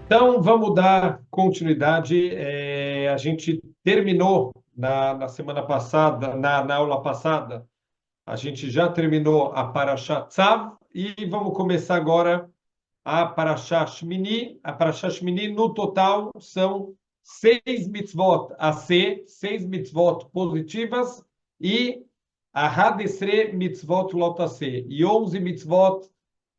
Então, vamos dar continuidade. A gente terminou na semana passada, na aula passada, a gente já terminou a Parashat Tzav e vamos começar agora a Parashat Shmini. A Parashat Shmini, no total, são 6 mitzvot a ser, 6 mitzvot positivas e a Hadesre mitzvot lot a ser, e 11 mitzvot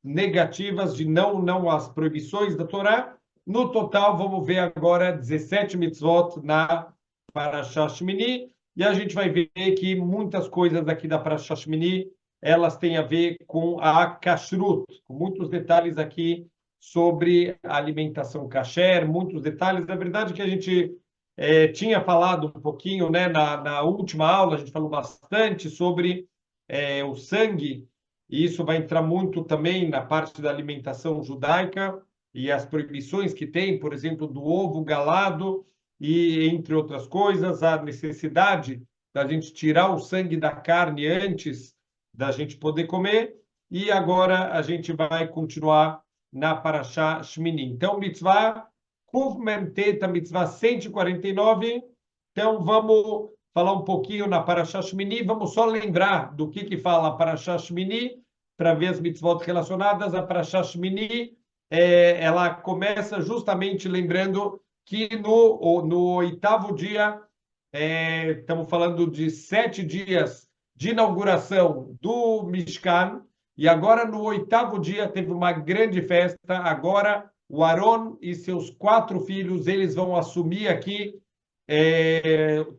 negativas de não as proibições da Torá. No total, vamos ver agora 17 mitzvot na Parashat Shmini, e a gente vai ver que muitas coisas aqui da Parashat Shmini, elas têm a ver com a kashrut, com muitos detalhes aqui sobre a alimentação kasher, muitos detalhes. Na verdade, que a gente tinha falado um pouquinho, né, na última aula, a gente falou bastante sobre o sangue, e isso vai entrar muito também na parte da alimentação judaica e as proibições que tem, por exemplo, do ovo galado e, entre outras coisas, a necessidade da gente tirar o sangue da carne antes da gente poder comer. E agora a gente vai continuar na Parashá Shmini. Então, mitzvah, Kuf Mem Teta, mitzvah 149. Então, vamos falar um pouquinho na Parashá Shmini. Vamos só lembrar do que fala a Parashá Shmini, para ver as mitzvot relacionadas. A Parashá Shmini, ela começa justamente lembrando que no oitavo dia, estamos falando de 7 dias de inauguração do Mishkan, e agora no oitavo dia teve uma grande festa. Agora o Aron e seus 4 filhos, eles vão assumir aqui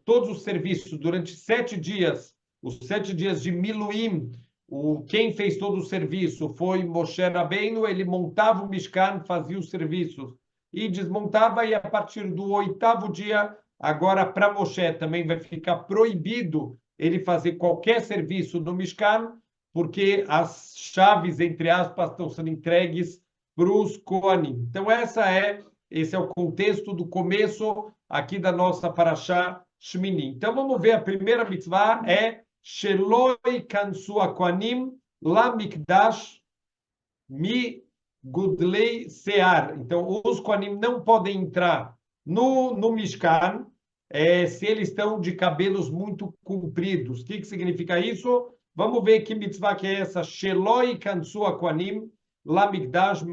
todos os serviços durante 7 dias, os 7 dias de Miluim. Quem fez todo o serviço foi Moshe Rabbeinu. Ele montava o Mishkan, fazia os serviços e desmontava, e a partir do oitavo dia, agora para Moshe também vai ficar proibido ele fazer qualquer serviço no Mishkan, porque as chaves, entre aspas, estão sendo entregues para os Kohanim. Então, esse é o contexto do começo aqui da nossa Parashá Shmini. Então, vamos ver, a primeira mitzvah é Sheloi Kansu Kohanim Lamikdash Mi Gudlei Sear. Então, os Kohanim não podem entrar no Mishkan se eles estão de cabelos muito compridos. O que significa isso? Vamos ver que mitzvah que é essa. Sheloi Kansu Kohanim Lamikdash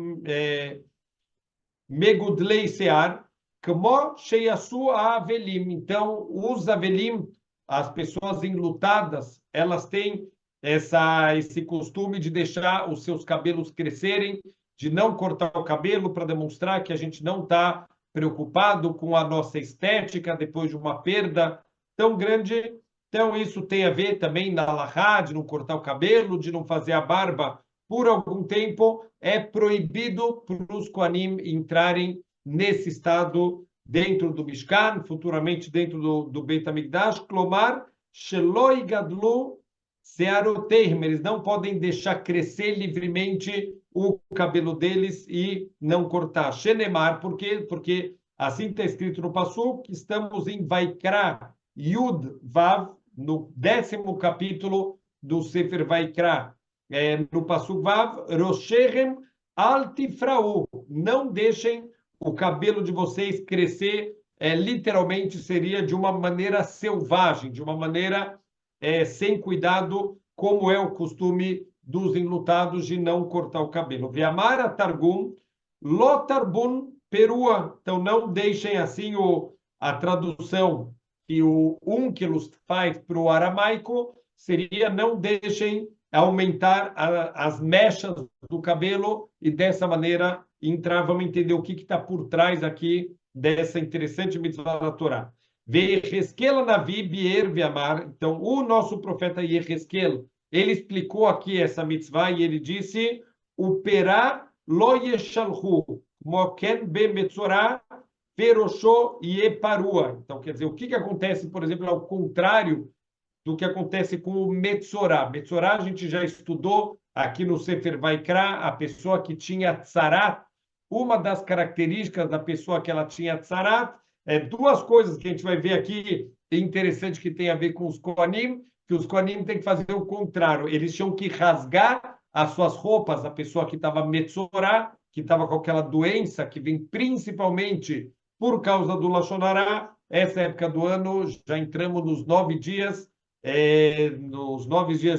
Megudlei Sear, Kmo Sheyasu Avelim. Então, os Avelim, as pessoas enlutadas, elas têm esse costume de deixar os seus cabelos crescerem, de não cortar o cabelo, para demonstrar que a gente não está preocupado com a nossa estética depois de uma perda tão grande. Então, isso tem a ver também na Halahá, de não cortar o cabelo, de não fazer a barba por algum tempo. É proibido para os Kohanim entrarem nesse estado dentro do Mishkan, futuramente dentro do Beit HaMikdash. Klomar, Sheloi Gadlu Searoteim. Eles não podem deixar crescer livremente o cabelo deles e não cortar. Shenemar, por quê? Porque assim está escrito no Passuk, que estamos em Vaikra Yud Vav, no 10º capítulo do Sefer Vaikra. No Passuk Vav, Rosherem Altifrau, não deixem o cabelo de vocês crescer, literalmente seria de uma maneira selvagem, de uma maneira sem cuidado, como é o costume dos enlutados de não cortar o cabelo. Viamara Targum, Lotarbun Perua. Então, não deixem assim a tradução que o Onkelos faz para o aramaico, seria não deixem aumentar as mechas do cabelo, e dessa maneira entrar, vamos entender o que está por trás aqui dessa interessante mitzvah da Torá. Yehezkel Navi Bier Viamar. Então, o nosso profeta Yehezkel, ele explicou aqui essa mitzvah e ele disse: o perá lo yeshalhu, moken be metzorá, perosho yeparua. Então, quer dizer, o que acontece, por exemplo, ao contrário do que acontece com o Metzorá. Metzorá a gente já estudou aqui no Sefer Vaikra, a pessoa que tinha tzarat. Uma das características da pessoa que ela tinha tzarat, duas coisas que a gente vai ver aqui, interessante, que tem a ver com os Kohanim, que os Kohanim têm que fazer o contrário. Eles tinham que rasgar as suas roupas, a pessoa que estava Metzorá, que estava com aquela doença que vem principalmente por causa do Lashon Hara. Essa época do ano, já entramos nos 9 dias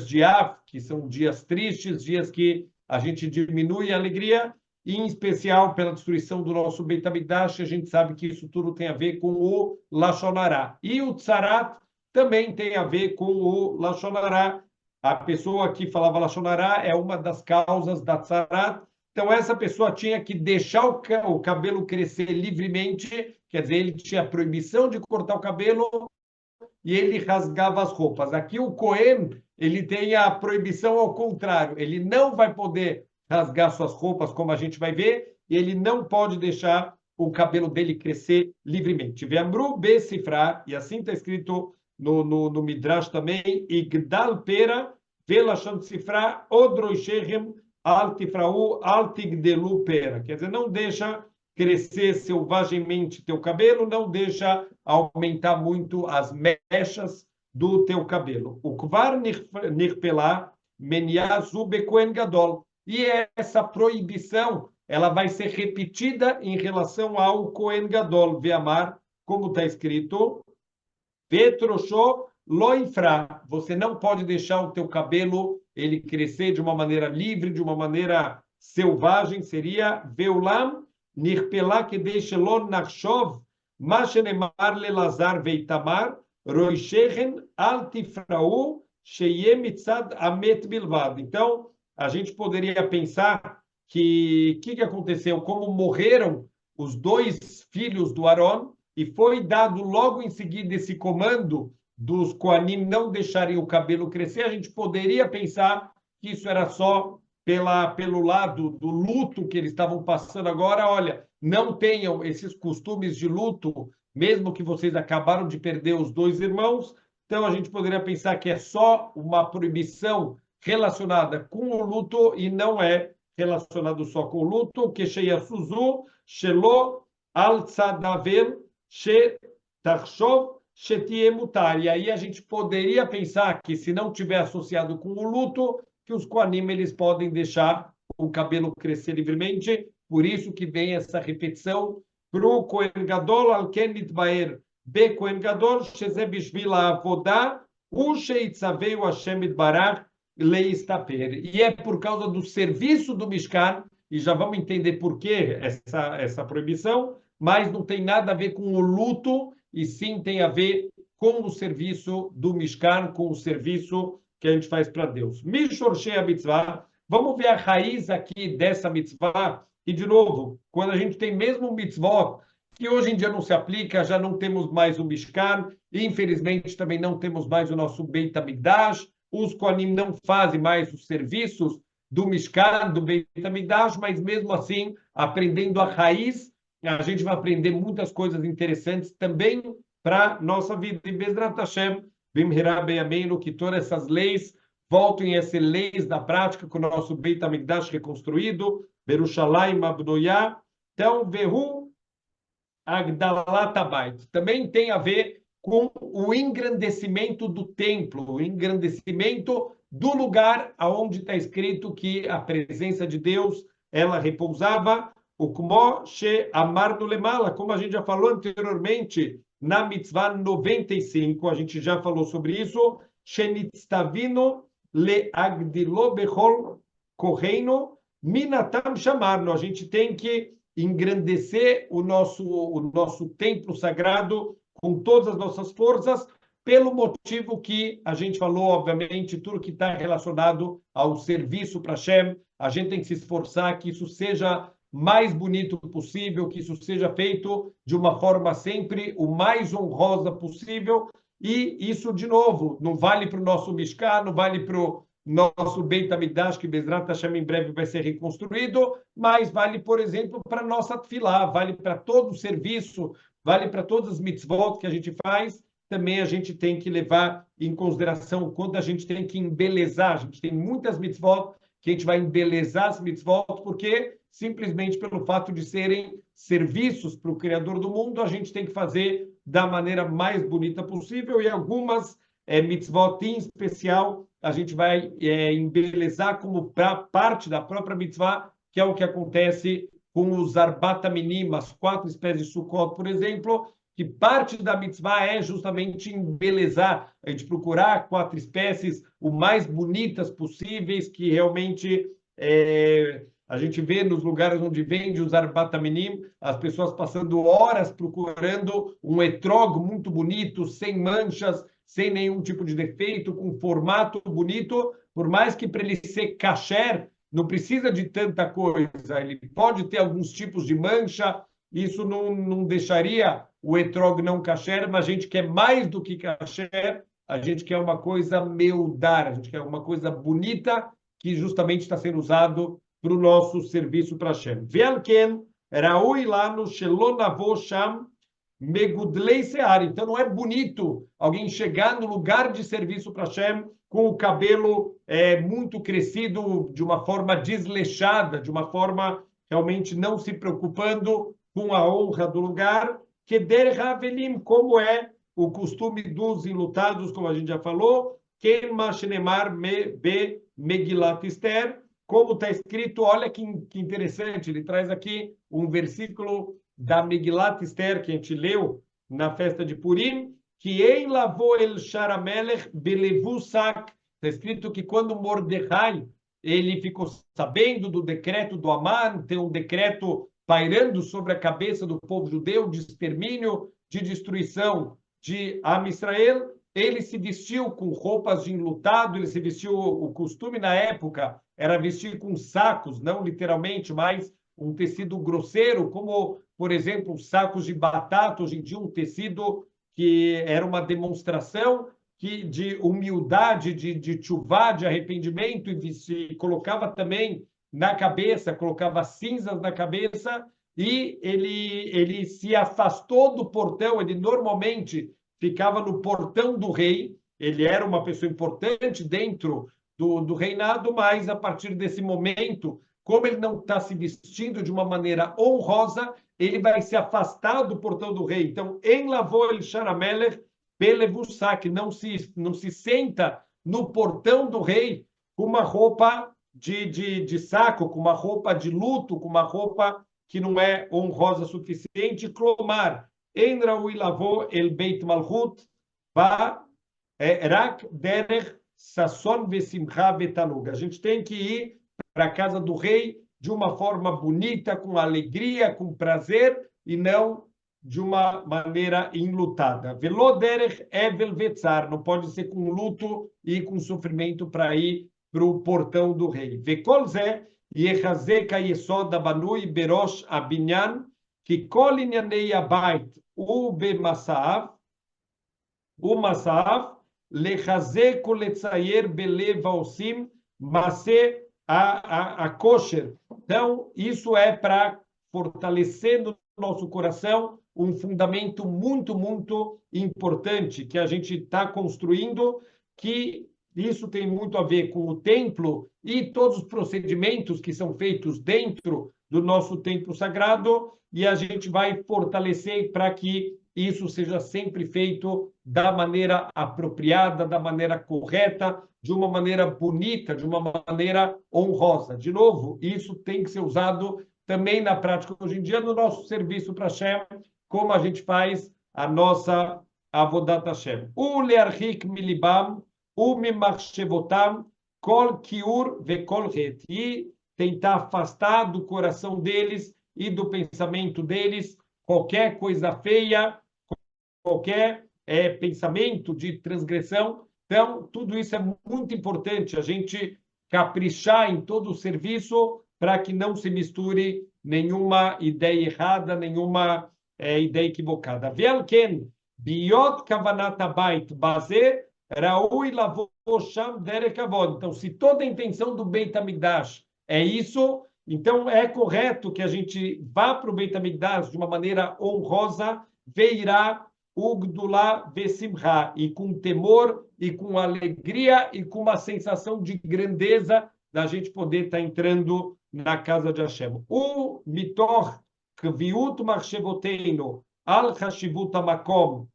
de Av, que são dias tristes, dias que a gente diminui a alegria, e em especial pela destruição do nosso Beit HaMikdash. A gente sabe que isso tudo tem a ver com o Lashon Hara. E o Tzarat também tem a ver com o Lashon Hara. A pessoa que falava Lashon Hara é uma das causas da Tzarat. Então, essa pessoa tinha que deixar o cabelo crescer livremente, quer dizer, ele tinha proibição de cortar o cabelo e ele rasgava as roupas. Aqui o Cohen, ele tem a proibição ao contrário, ele não vai poder rasgar suas roupas, como a gente vai ver, e ele não pode deixar o cabelo dele crescer livremente. Ve'amru be'sifra, e assim está escrito no Midrash também, Igdal pera ve'lashon sifra odroishechem al tifrau al tigdelu pera. Quer dizer, não deixa crescer selvagemmente teu cabelo, não deixa aumentar muito as mechas do teu cabelo. O kvar nirpelá meniazu bekohen gadol. E essa proibição, ela vai ser repetida em relação ao Kohen Gadol, Ve'amar, como está escrito, Ve'troshó lo infra. Você não pode deixar o teu cabelo ele crescer de uma maneira livre, de uma maneira selvagem. Seria Ve'ulam nirpelá que deixe lo nachshov, ma shenemar lelazar ve'itamar, roishechem al tifrau, sheyeh mitzad amet bilvad. Então, a gente poderia pensar que o que aconteceu? Como morreram os 2 filhos do Aron, e foi dado logo em seguida esse comando dos Koanim não deixarem o cabelo crescer, a gente poderia pensar que isso era só pelo lado do luto que eles estavam passando agora. Olha, não tenham esses costumes de luto, mesmo que vocês acabaram de perder os 2 irmãos. Então, a gente poderia pensar que é só uma proibição relacionada com o luto e não é relacionado só com o luto, que sheia suzu, shelo al tzadavel, she tarshov, shetie mutar. E aí a gente poderia pensar que se não tiver associado com o luto, que os koanim eles podem deixar o cabelo crescer livremente. Por isso que vem essa repetição para o Kohen Gadol, al ken nitbaer be Kohen Gadol, sheze bishvil ha'avodah, u sheitzaveu Hashem itbarach leistaper. E é por causa do serviço do Mishkan, e já vamos entender por que essa proibição, mas não tem nada a ver com o luto, e sim tem a ver com o serviço do Mishkan, com o serviço que a gente faz para Deus. Mishorshei a mitzvah, vamos ver a raiz aqui dessa mitzvah, e de novo, quando a gente tem mesmo um mitzvot, que hoje em dia não se aplica, já não temos mais o Mishkan, e infelizmente também não temos mais o nosso Beit HaMikdash, os Kohanim não fazem mais os serviços do Mishkan, do Beit HaMikdash, mas mesmo assim, aprendendo a raiz, a gente vai aprender muitas coisas interessantes também para a nossa vida. E Bezrat Hashem, Bimherá Beyameinu, que todas essas leis voltem a ser leis da prática com o nosso Beit HaMikdash reconstruído, Berushalayim Abnoyá. Então, Vehu Agdalat Habayit. Também tem a ver com o engrandecimento do templo, o engrandecimento do lugar aonde está escrito que a presença de Deus, ela repousava, o Kmo She Amar no Lemala, como a gente já falou anteriormente, na mitzvah 95, a gente já falou sobre isso, Shenitztavino Le Agdilo Bechol Koheino Minatam Shamarno, a gente tem que engrandecer o nosso templo sagrado com todas as nossas forças, pelo motivo que a gente falou, obviamente, tudo que está relacionado ao serviço para Hashem, a gente tem que se esforçar que isso seja mais bonito possível, que isso seja feito de uma forma sempre o mais honrosa possível, e isso, de novo, não vale para o nosso Mishkan, não vale para o nosso Beit HaMikdash, que Bezrat Hashem em breve vai ser reconstruído, mas vale, por exemplo, para a nossa Tefilá, vale para todo o serviço, vale para todas as mitzvot que a gente faz. Também a gente tem que levar em consideração o quanto a gente tem que embelezar. A gente tem muitas mitzvot que a gente vai embelezar as mitzvot, porque simplesmente pelo fato de serem serviços para o Criador do mundo, a gente tem que fazer da maneira mais bonita possível, e algumas mitzvot em especial a gente vai embelezar como parte da própria mitzvah, que é o que acontece com os Arbata Minim, as 4 espécies de Sukkot, por exemplo, que parte da mitzvah é justamente embelezar, a gente procurar 4 espécies o mais bonitas possíveis, que realmente a gente vê nos lugares onde vende os Arbata Minim, as pessoas passando horas procurando um etrog muito bonito, sem manchas, sem nenhum tipo de defeito, com formato bonito, por mais que para ele ser kasher, não precisa de tanta coisa, ele pode ter alguns tipos de mancha, isso não deixaria o etrog não kasher, mas a gente quer mais do que kasher, a gente quer uma coisa meudar, a gente quer uma coisa bonita que justamente está sendo usado para o nosso serviço para Hashem. Velken, Raui lá no Shelonavo Sham, Megudlei Sear. Então não é bonito alguém chegar no lugar de serviço para Hashem com o cabelo muito crescido, de uma forma desleixada, de uma forma realmente não se preocupando com a honra do lugar, que der Havelim, como é o costume dos enlutados, como a gente já falou, Ken Mashenemar be Megilat Esther, como está escrito, olha que interessante, ele traz aqui um versículo da Megilat Esther, que a gente leu na festa de Purim, que em lavou el Sharamelech belevu sak, está escrito que quando Mordecai ele ficou sabendo do decreto do Amã, tem um decreto pairando sobre a cabeça do povo judeu de extermínio, de destruição de Am Israel, ele se vestiu com roupas de enlutado, ele se vestiu, o costume na época era vestir com sacos, não literalmente, mas um tecido grosseiro, como, por exemplo, sacos de batata, hoje em dia um tecido que era uma demonstração de humildade, de chuvá, de arrependimento, e se colocava também na cabeça, colocava cinzas na cabeça, e ele se afastou do portão, ele normalmente ficava no portão do rei, ele era uma pessoa importante dentro do reinado, mas a partir desse momento, como ele não está se vestindo de uma maneira honrosa, ele vai se afastar do portão do rei. Então, em lavou el Sharamelech, Belevussak, não se senta no portão do rei com uma roupa de saco, com uma roupa de luto, com uma roupa que não é honrosa o suficiente. Clomar, en Raui lavou el Beit Malchut, va rak derech sasson vesimcha vetanug. A gente tem que ir para a casa do rei de uma forma bonita, com alegria, com prazer, e não de uma maneira enlutada. Velo derech evel vetzar, não pode ser com luto e com sofrimento para ir para o portão do rei. Vekol zeh yechazek hayesod abanui berosh abinyan, ki kol inyanei abait ubemasav, לחזק ולצייר בלב העושים מעשה הכושר. Então, isso é para fortalecer no nosso coração um fundamento muito, muito importante que a gente está construindo, que isso tem muito a ver com o templo e todos os procedimentos que são feitos dentro do nosso templo sagrado, e a gente vai fortalecer para que isso seja sempre feito da maneira apropriada, da maneira correta, de uma maneira bonita, de uma maneira honrosa. De novo, isso tem que ser usado também na prática hoje em dia no nosso serviço para Hashem, como a gente faz a nossa Avodat Hashem. O learchik milibam, o mimachshevotam, kol kiur vekol het. E tentar afastar do coração deles e do pensamento deles qualquer coisa feia, qualquer pensamento de transgressão. Então, tudo isso é muito importante, a gente caprichar em todo o serviço para que não se misture nenhuma ideia errada, nenhuma ideia equivocada. Velken, biot kavanat abait bazer, raui lavou sham derek avod. Então, se toda a intenção do Beit HaMikdash é isso, então é correto que a gente vá para o Beit HaMikdash de uma maneira honrosa, veirá Ugdulá Vesimha, e com temor, e com alegria, e com uma sensação de grandeza da gente poder estar entrando na casa de Hashem. O mitor kviut marchevoteino al chashivut hamakom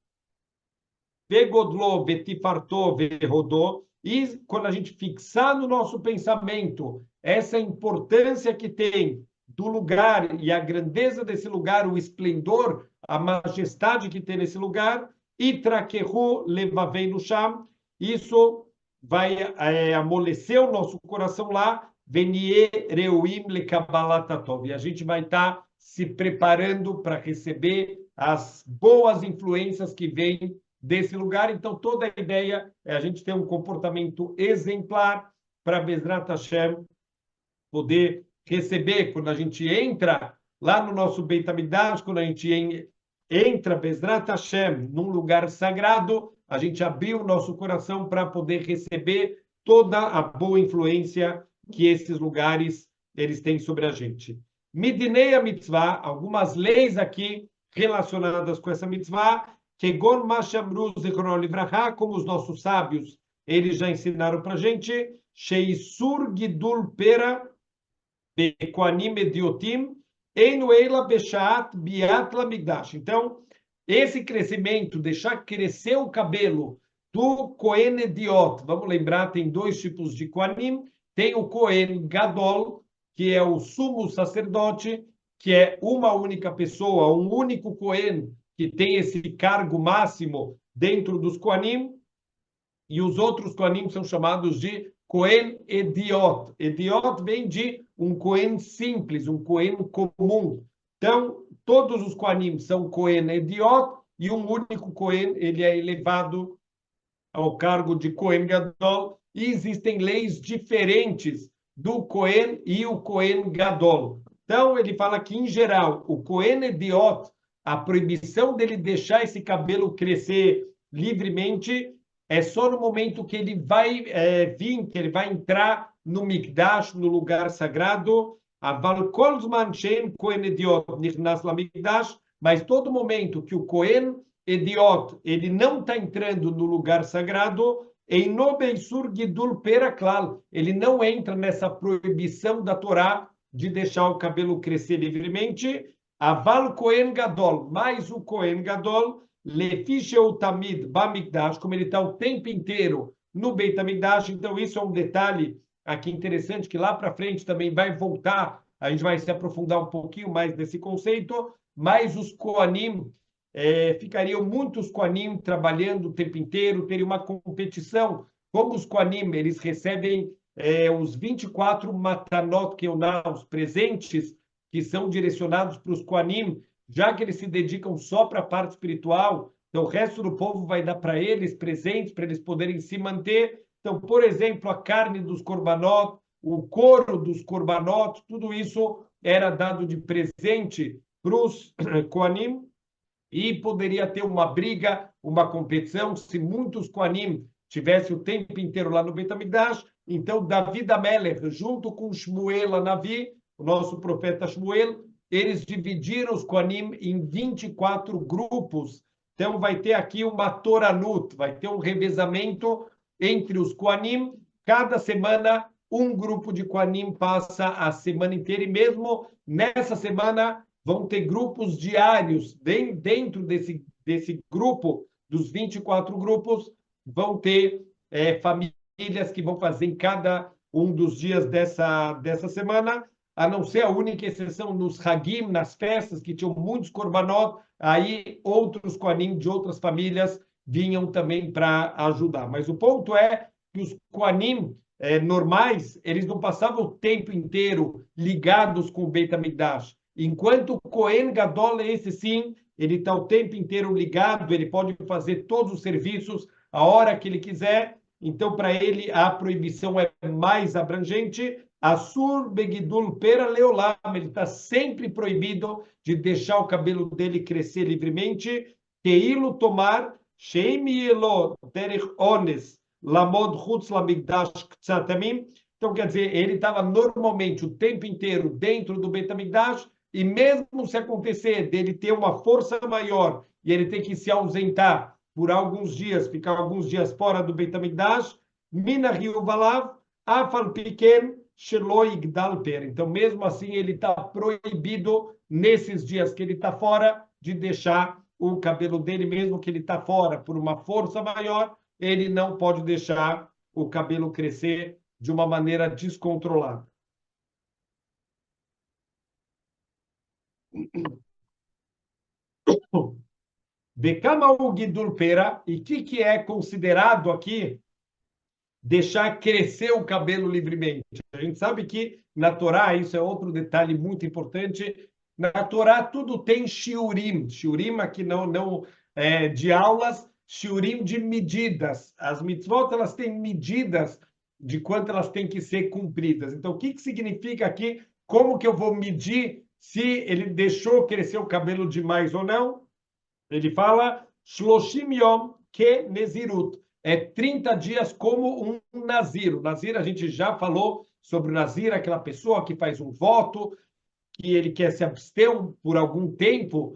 vegodlo vetifarto vehodó. E quando a gente fixar no nosso pensamento essa importância que tem do lugar e a grandeza desse lugar, o esplendor, a majestade que tem nesse lugar, Itrakehu levaveinu sham, isso vai amolecer o nosso coração lá, Venie reuim lekabbalat hatov, e a gente vai estar se preparando para receber as boas influências que vêm desse lugar. Então, toda a ideia é a gente ter um comportamento exemplar para Bezrat Hashem poder receber, quando a gente entra lá no nosso Beit HaMikdash, quando a gente entra, Bezrat Hashem, num lugar sagrado, a gente abrir o nosso coração para poder receber toda a boa influência que esses lugares eles têm sobre a gente. Midnei a mitzvah, algumas leis aqui relacionadas com essa mitzvah, Kegon Mashamru Zichrono Livraha, como os nossos sábios, eles já ensinaram para a gente, Sheisur Gidul Pera, Bekoanim Ediotim, Einu Eila Beshaat Biat Lamigdash. Então, esse crescimento, deixar crescer o cabelo do Kohen Ediot, vamos lembrar, tem dois tipos de Koanim, tem o Kohen Gadol, que é o sumo sacerdote, que é uma única pessoa, um único Kohen, que tem esse cargo máximo dentro dos Koanim, e os outros Koanim são chamados de Kohen Ediot. Ediot vem de um Kohen simples, um Kohen comum. Então, todos os Koanim são Kohen Ediot, e um único Kohen, ele é elevado ao cargo de Kohen Gadol, e existem leis diferentes do Kohen e o Kohen Gadol. Então, ele fala que, em geral, o Kohen Ediot, a proibição dele deixar esse cabelo crescer livremente é só no momento que ele vai vir, que ele vai entrar no Mikdash, no lugar sagrado. Aval kol zman she'en Kohen Ediot nichnas lamikdash, mas todo momento que o Kohen Ediot ele não está entrando no lugar sagrado, em Nobeisur Gidul Peraklal, ele não entra nessa proibição da Torá de deixar o cabelo crescer livremente. Aval Kohen Gadol, mais o Kohen Gadol, Lefisheu Tamid Bamikdash, como ele está o tempo inteiro no Beit HaMikdash. Então, isso é um detalhe aqui interessante, que lá para frente também vai voltar, a gente vai se aprofundar um pouquinho mais nesse conceito, mas os Koanim, ficariam muitos Koanim trabalhando o tempo inteiro, teria uma competição. Como os Koanim, eles recebem os 24 matanot keuná, os presentes que são direcionados para os Koanim, já que eles se dedicam só para a parte espiritual, então o resto do povo vai dar para eles presentes, para eles poderem se manter. Então, por exemplo, a carne dos korbanot, o couro dos korbanot, tudo isso era dado de presente para os Koanim, e poderia ter uma briga, uma competição, se muitos Koanim tivessem o tempo inteiro lá no Beit HaMikdash. Então, David Amelech, junto com Shmuel Anavi, o nosso profeta Shmuel, eles dividiram os Koanim em 24 grupos. Então, vai ter aqui uma Toranut, vai ter um revezamento entre os Koanim. Cada semana, um grupo de Koanim passa a semana inteira, e mesmo nessa semana vão ter grupos diários. Dentro desse grupo, dos 24 grupos, vão ter famílias que vão fazer em cada um dos dias dessa semana, a não ser a única exceção nos Hagim, nas festas, que tinham muitos korbanot, aí outros Koanim de outras famílias vinham também para ajudar. Mas o ponto é que os Koanim normais, eles não passavam o tempo inteiro ligados com o Beit HaMikdash. Enquanto o Kohen Gadol, esse sim, ele está o tempo inteiro ligado, ele pode fazer todos os serviços a hora que ele quiser. Então, para ele, a proibição é mais abrangente. Assur Begidul Pera Leolam, ele está sempre proibido de deixar o cabelo dele crescer livremente. Keilo tomar, Sheimi Elo Derech Ones, Lamod Chutz Lamigdash Ktsatamim. Então, quer dizer, ele estava normalmente o tempo inteiro dentro do Beit HaMikdash, e mesmo se acontecer dele ter uma força maior e ele ter que se ausentar por alguns dias, ficar alguns dias fora do Beit HaMikdash, Mina Riuvalav, Afal Piken, Shelo Igdal Per. Então, mesmo assim, ele está proibido, nesses dias que ele está fora, de deixar o cabelo dele, mesmo que ele está fora por uma força maior, ele não pode deixar o cabelo crescer de uma maneira descontrolada. Becama o Gidul Pera, e o que é considerado aqui deixar crescer o cabelo livremente? A gente sabe que na Torá, isso é outro detalhe muito importante, na Torá tudo tem shiurim. Shiurim aqui não é de aulas, shiurim de medidas. As mitzvot, elas têm medidas de quanto elas têm que ser cumpridas. Então, o que significa aqui? Como que eu vou medir se ele deixou crescer o cabelo demais ou não? Ele fala Shloshim Yom que Nezirut. É 30 dias como um Nazir. O Nazir, a gente já falou sobre o Nazir, aquela pessoa que faz um voto, que ele quer se abster por algum tempo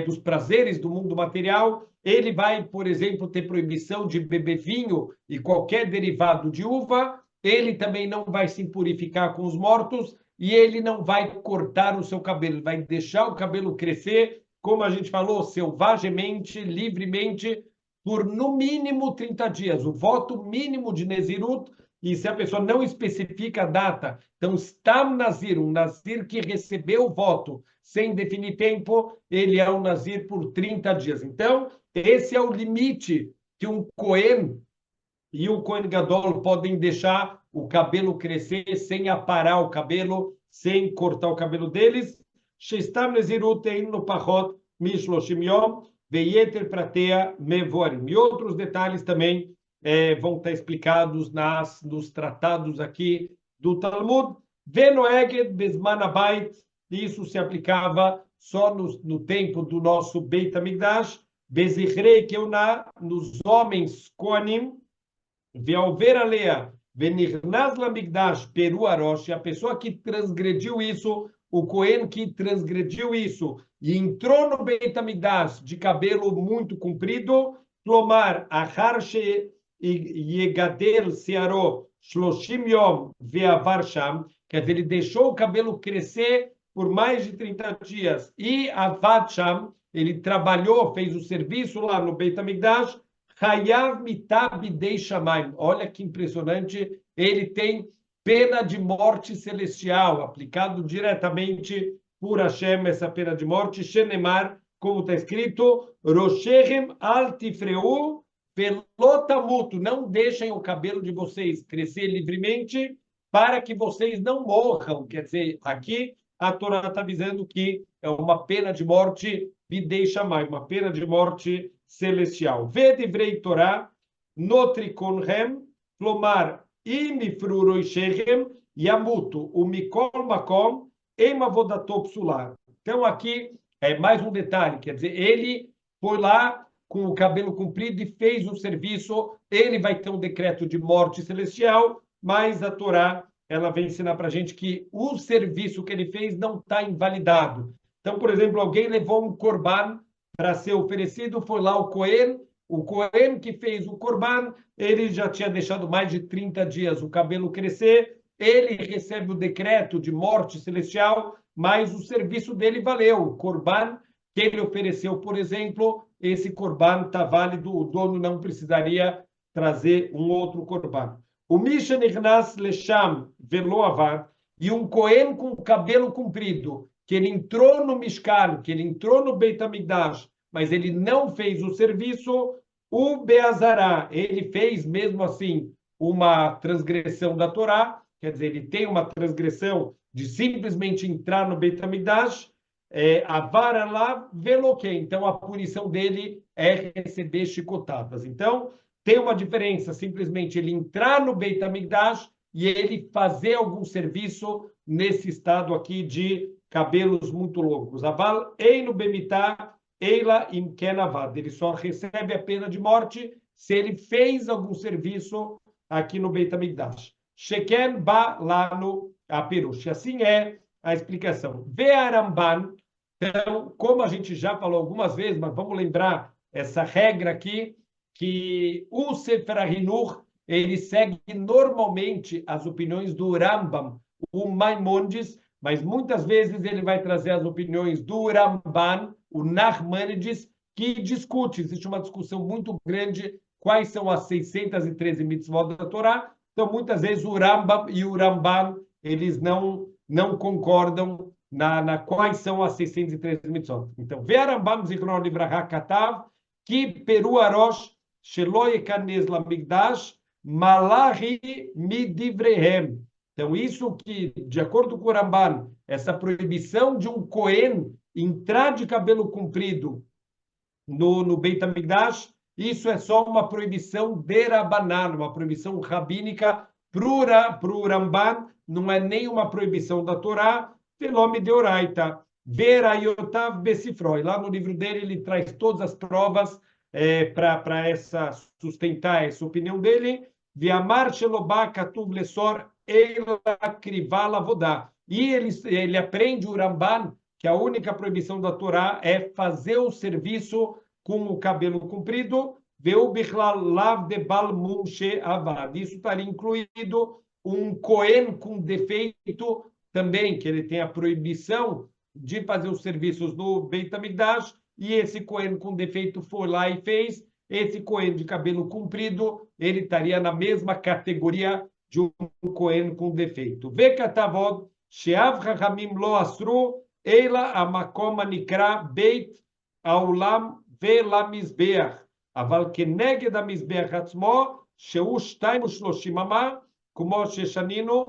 dos prazeres do mundo material. Ele vai, por exemplo, ter proibição de beber vinho e qualquer derivado de uva. Ele também não vai se impurificar com os mortos e ele não vai cortar o seu cabelo. Ele vai deixar o cabelo crescer, como a gente falou, selvagemente, livremente, por no mínimo 30 dias. O voto mínimo de Nezirut, e se a pessoa não especifica a data, então Stam Nazir, um Nazir que recebeu o voto sem definir tempo, ele é um Nazir por 30 dias. Então, esse é o limite que um Cohen e o Cohen Gadol podem deixar o cabelo crescer sem aparar o cabelo, sem cortar o cabelo deles. Shestam Nezirut no Pachot Mishloshim Yom Veyeter Pratea Mevorim. E outros detalhes também vão estar explicados nos tratados aqui do Talmud. Venoeged Bezman Abait, isso se aplicava só no tempo do nosso Beit HaMikdash. Bezichrei Keuná, nos homens Koanim, Vealver Alea, Venirnaz Lamigdash, Peru Arosh, a pessoa que transgrediu isso, o Cohen que transgrediu isso e entrou no Beit HaMikdash de cabelo muito comprido, Plomar, Aharshe Yegadel Searo, Shloshim Yom, Veavar Sham, quer dizer, ele deixou o cabelo crescer por mais de 30 dias e Avad Sham, ele trabalhou, fez o serviço lá no Beit HaMikdash, Hayav Mitab Dei Shamayim. Olha que impressionante, ele tem pena de morte celestial, aplicado diretamente por Hashem, essa pena de morte. Shenemar, como está escrito, Rosherem Altifreu Pelotamuto, não deixem o cabelo de vocês crescer livremente para que vocês não morram. Quer dizer, aqui a Torá está avisando que é uma pena de morte Bidei Shamayim, uma pena de morte celestial. Vedivrei Torá, Notrikonhem, Plomar, Imifruroishechem, Yamutu, o Mikol Makom, Emavodatop Sular. Então, aqui é mais um detalhe, quer dizer, ele foi lá com o cabelo comprido e fez o serviço, ele vai ter um decreto de morte celestial, mas a Torá, ela vem ensinar para a gente que o serviço que ele fez não está invalidado. Então, por exemplo, alguém levou um corban para ser oferecido, foi lá o Cohen que fez o corban, ele já tinha deixado mais de 30 dias o cabelo crescer, ele recebe o decreto de morte celestial, mas o serviço dele valeu. O corban que ele ofereceu, por exemplo, esse corban está válido, o dono não precisaria trazer um outro corban. O Misha Nirnas Lesham Veloavar, e um Cohen com cabelo comprido, que ele entrou no Mishkan, que ele entrou no Beit HaMikdash, mas ele não fez o serviço, o Beazará, ele fez mesmo assim uma transgressão da Torá, quer dizer, ele tem uma transgressão de simplesmente entrar no Beit HaMikdash, a vara lá veloque, então a punição dele é receber chicotadas. Então, tem uma diferença, simplesmente ele entrar no Beit HaMikdash e ele fazer algum serviço nesse estado aqui de cabelos muito longos. Aval eino bemitá eila imken avad. Ele só recebe a pena de morte se ele fez algum serviço aqui no Beit HaMikdash. Sheken ba lano aperush. Assim é a explicação. Ve'aramban. Então, como a gente já falou algumas vezes, mas vamos lembrar essa regra aqui, que o Sefer HaHinur, ele segue normalmente as opiniões do Rambam, o Maimonides, mas muitas vezes ele vai trazer as opiniões do Ramban, o Nachmanides, que discute. Existe uma discussão muito grande quais são as 613 mitzvot da Torá. Então, muitas vezes, o Rambam e o Ramban, eles não concordam quais são as 613 mitzvot. Então, vê Rambam Zichron Libraha Katav, que Peru Arosh, Shelo Yekanes Lamigdash, Malachi Midivrehem. Então, isso que, de acordo com o Ramban, essa proibição de um Cohen entrar de cabelo comprido no Beit HaMikdash, isso é só uma proibição de Rabanan, uma proibição rabínica para o Ramban, não é nenhuma proibição da Torá, Velome de Oraita. Verayotav Besifroi. Lá no livro dele, ele traz todas as provas para sustentar essa opinião dele. Viamar Shelobá Katuv Lesor Eila Krivala Vodá. E ele aprende o Ramban que a única proibição da Torá é fazer o serviço com o cabelo comprido, isso estaria incluído um Cohen com defeito também, que ele tem a proibição de fazer os serviços no Beit HaMikdash, e esse Cohen com defeito foi lá e fez, esse Cohen de cabelo comprido, ele estaria na mesma categoria de um Cohen com defeito. Vekatavod, sheav chachamim lo asru, eila amakom anikra beit העולם ולמזבח, אבל כנגד המזבח עצמו, שהוא 32 אמה, כמו ששנינו,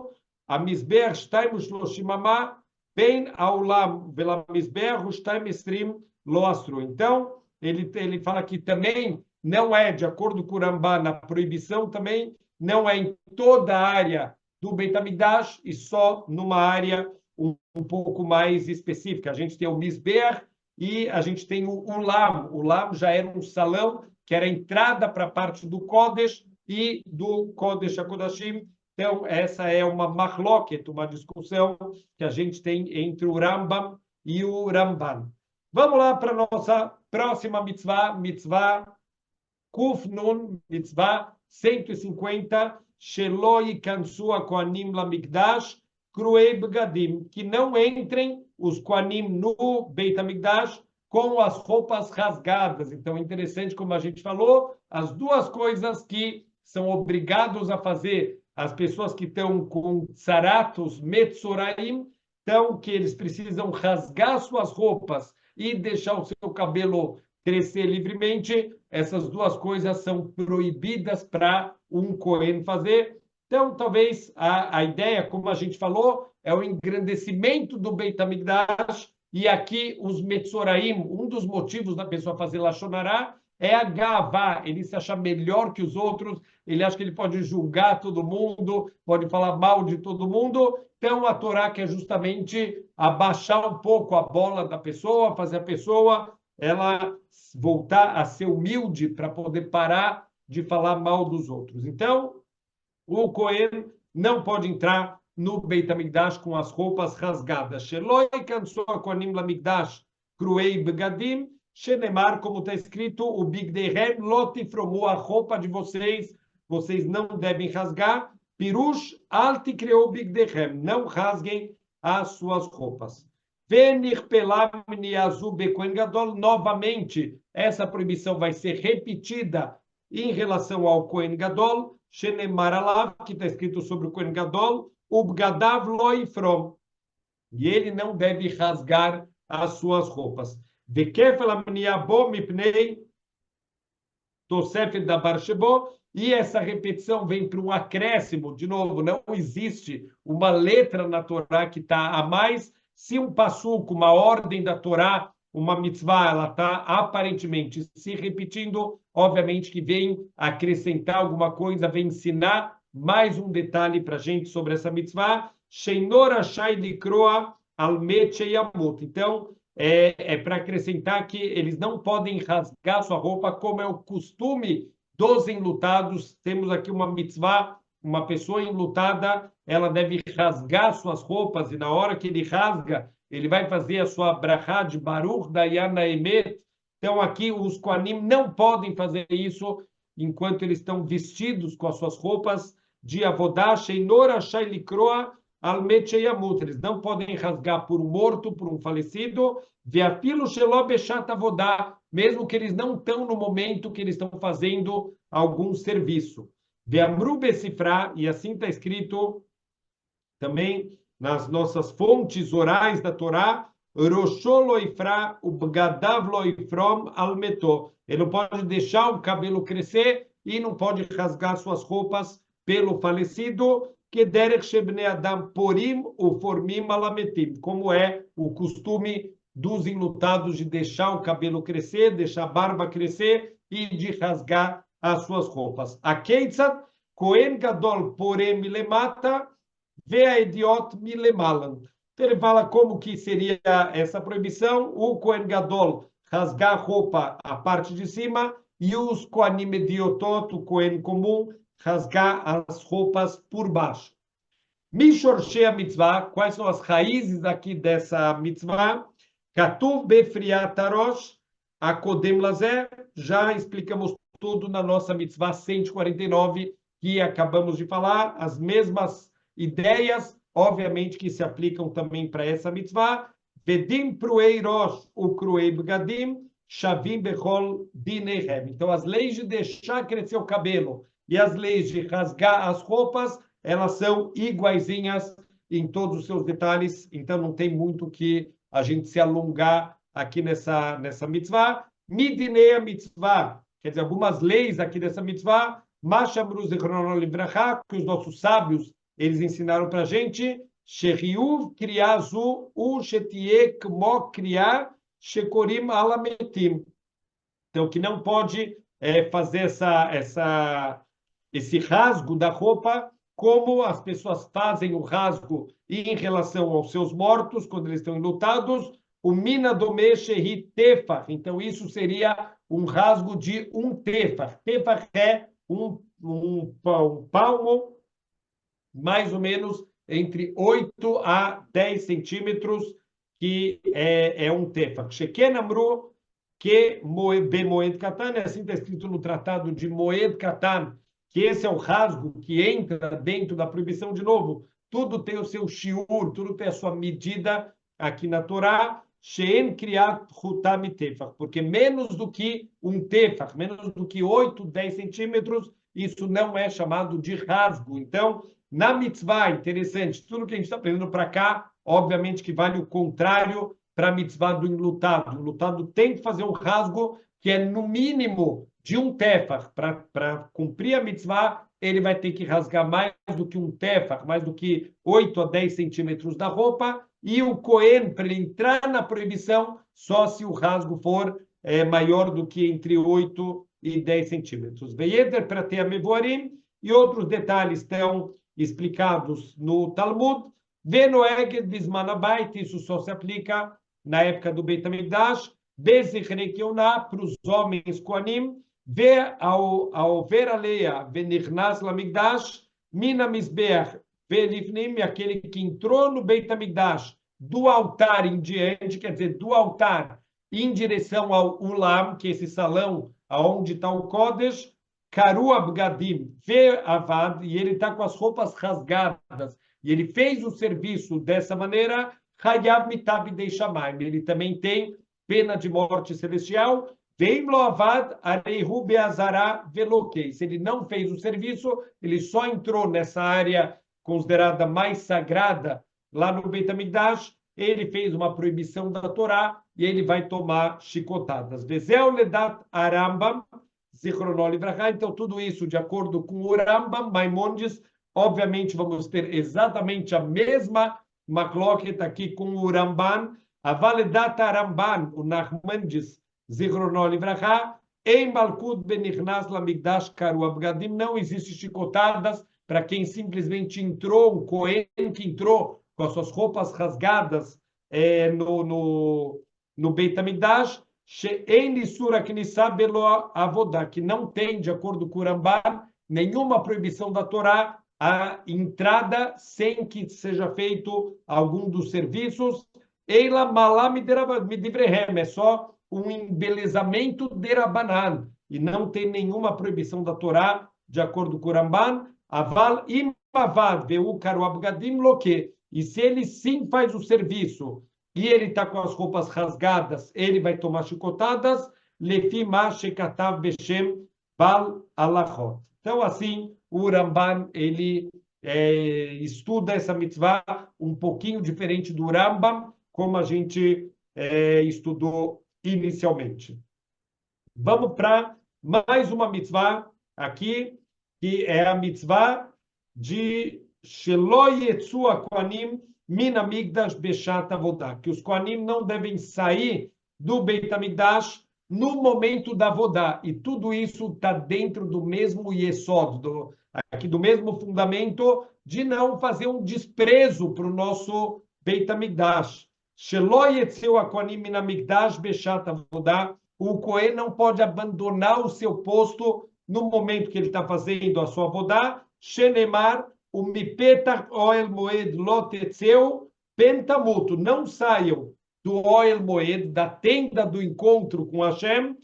המזבח 32 אמה, בין העולם ולמזבח הוא 22 לא אסרו. Então, ele fala que também não é, de acordo com o Rambam, na proibição também, não é em toda a área do Beit HaMikdash e só numa área um pouco mais específica. A gente tem o Mizbeach, e a gente tem o Ulam. O Ulam já era um salão, que era a entrada para a parte do Kodesh e do Kodesh HaKodashim. Então, essa é uma machloket, uma discussão que a gente tem entre o Rambam e o Ramban. Vamos lá para a nossa próxima mitzvah Kuf Nun, mitzvah 150, Shelo yikansu hakohanim lamikdash, kruei begadim, que não entrem os Kohanim no Beit HaMikdash com as roupas rasgadas. Então, é interessante, como a gente falou, as duas coisas que são obrigados a fazer as pessoas que estão com tzaratos metzoraim, então, que eles precisam rasgar suas roupas e deixar o seu cabelo crescer livremente, essas duas coisas são proibidas para um Kohen fazer. Então, talvez a ideia, como a gente falou, é o engrandecimento do Beit HaMikdash, e aqui os Metzoraim, um dos motivos da pessoa fazer Lashon Hará é a Gavá, ele se acha melhor que os outros, ele acha que ele pode julgar todo mundo, pode falar mal de todo mundo. Então, a Torá quer justamente abaixar um pouco a bola da pessoa, fazer a pessoa ela voltar a ser humilde para poder parar de falar mal dos outros. Então, o Cohen não pode entrar no Beit HaMikdash com as roupas rasgadas. Sheloi kansou hakohanim lamikdash kruei begadim, shenemar, como está escrito, o bigdehem lotifromu, a roupa de vocês não devem rasgar. Pirush alti kreou bigdehem, não rasguem as suas roupas. Venirpelam niazu bekohen gadol, novamente, essa proibição vai ser repetida em relação ao Kohen Gadol, Shenemar alav, que está escrito sobre o Kohen Gadol, Ubgadav lo ifrom, e ele não deve rasgar as suas roupas. Vekefel amniabo mipnei tosefet davar shebo, e essa repetição vem para um acréscimo, de novo, não existe uma letra na Torá que está a mais. Se um passuco, uma ordem da Torá, uma mitzvah, ela está aparentemente se repetindo, obviamente que vem acrescentar alguma coisa, vem ensinar mais um detalhe para a gente sobre essa mitzvah. Sheinor Rashai Likroa Almet Sheyamut. Então, é para acrescentar que eles não podem rasgar sua roupa, como é o costume dos enlutados. Temos aqui uma mitzvah, uma pessoa enlutada, ela deve rasgar suas roupas, e na hora que ele rasga, ele vai fazer a sua brachá de Baruch Dayan Emet. Então, aqui, os Kohanim não podem fazer isso enquanto eles estão vestidos com as suas roupas de Avodá, Sheinor Rashai Likroa almet sheyamut. Eles não podem rasgar por um morto, por um falecido, ve'afilu shelo beshat avodah, mesmo que eles não estão no momento que eles estão fazendo algum serviço. Ve'amru besifra, e assim está escrito também nas nossas fontes orais da Torá, Rosho lo ifra, ubgadav lo ifrom almeto. Ele não pode deixar o cabelo crescer e não pode rasgar suas roupas pelo falecido, que derech shebnei adam porim uformim alametim, como é o costume dos enlutados de deixar o cabelo crescer, deixar a barba crescer e de rasgar as suas roupas. A Keitzad, Kohen Gadol porém lemata, vê a idiot milemalan. Então ele fala como que seria essa proibição: o Kohen Gadol rasgar a roupa, a parte de cima, e os Kohanim Ediotot, o Kohen comum, rasgar as roupas por baixo. Mishorshei a mitzvah, quais são as raízes aqui dessa mitzvah? Katuv befriat harosh, akodem lazer, já explicamos tudo na nossa mitzvah 149, que acabamos de falar, as mesmas ideias, obviamente, que se aplicam também para essa mitzvah. Vedim pruei rosh ukruei begadim, shavim bechol dineihem. Então, as leis de deixar crescer o cabelo e as leis de rasgar as roupas, elas são iguaizinhas em todos os seus detalhes, então não tem muito que a gente se alongar aqui nessa mitzvah. Midinei mitzvah, quer dizer, algumas leis aqui dessa mitzvah, Mashamru zichrono livracha, que os nossos sábios eles ensinaram para a gente, Sheriuv kriazu u shetie kmo kriá shekorim alametim. Então, que não pode fazer esse rasgo da roupa como as pessoas fazem o rasgo em relação aos seus mortos, quando eles estão enlutados, o mina dome shehi tefach. Então, isso seria um rasgo de um tefach. Tefach é um palmo, mais ou menos entre 8 a 10 centímetros, que é um tefach. Sheken amru que bemoed katan, assim está escrito no tratado de Moed Katan, que esse é o rasgo que entra dentro da proibição. De novo, tudo tem o seu shiur, tudo tem a sua medida aqui na Torá, she'en kriat hutam tefach, porque menos do que um tefach, menos do que 8, 10 centímetros, isso não é chamado de rasgo. Então, na mitzvah, interessante, tudo que a gente está aprendendo para cá, obviamente que vale o contrário para a mitzvah do enlutado. O enlutado tem que fazer um rasgo que é no mínimo de um tefach. Para cumprir a mitzvah, ele vai ter que rasgar mais do que um tefach, mais do que 8 a 10 centímetros da roupa, e o Cohen, para ele entrar na proibição, só se o rasgo for maior do que entre 8 e 10 centímetros. Veyeder para ter a mevorim, e outros detalhes estão explicados no Talmud. Venoeged bisman abait, isso só se aplica na época do Beit HaMikdash. Bezichre keuná, para os homens Kohanim, ao ver a leia, venichnas lamigdash, mina misbeach, velifnim, aquele que entrou no Beit HaMikdash, do altar em diante, quer dizer, do altar em direção ao Ulam, que é esse salão aonde está o Kodesh, Karu Abgadim, ve avad, e ele está com as roupas rasgadas, e ele fez o serviço dessa maneira, Hayav mitab deishamayim, ele também tem pena de morte celestial. Veim lo avad areihu beazara velokei. Se ele não fez o serviço, ele só entrou nessa área considerada mais sagrada lá no Beit HaMikdash, ele fez uma proibição da Torá e ele vai tomar chicotadas. Vezel ledat arambam zichrono livracha. Então tudo isso de acordo com o Rambam Maimonides, obviamente vamos ter exatamente a mesma macloqueta aqui com o Ramban. Avaledat Ramban, o Nachmanides zichrono livracha, em Malkut benichnas lamigdash karu abgadim, não existe chicotadas para quem simplesmente entrou, um Cohen que entrou com as suas roupas rasgadas no Beit HaMikdash, she'en lisura knissá belo avodah, que não tem, de acordo com o Ramban, nenhuma proibição da Torá a entrada sem que seja feito algum dos serviços. Eila malam midivrehem, é só um embelezamento de Rabanan, e não tem nenhuma proibição da Torá, de acordo com o Ramban. Aval im avad ve'ukar abgadim loque. E se ele sim faz o serviço e ele está com as roupas rasgadas, ele vai tomar chicotadas, lefi ma shekatav beshem bal alachot. Então, assim, o Ramban, ele estuda essa mitzvah um pouquinho diferente do Rambam, como a gente estudou inicialmente. Vamos para mais uma mitzvah aqui, que é a mitzvah de Shelo Yetzu HaKohanim Min Hamikdash Beshat Avodah, que os Kohanim não devem sair do Beit HaMikdash no momento da Avodah. E tudo isso está dentro do mesmo Yesod, aqui do mesmo fundamento de não fazer um desprezo para o nosso Beit HaMikdash. Shelo Yetzu HaKohanim Min Hamikdash Beshat Avodah. O Cohen não pode abandonar o seu posto no momento que ele está fazendo a sua avodah. Shenemar, o mipetach oel moed lotetzeu pentamuto. Não saiam do oel moed, da tenda do encontro com Hashem,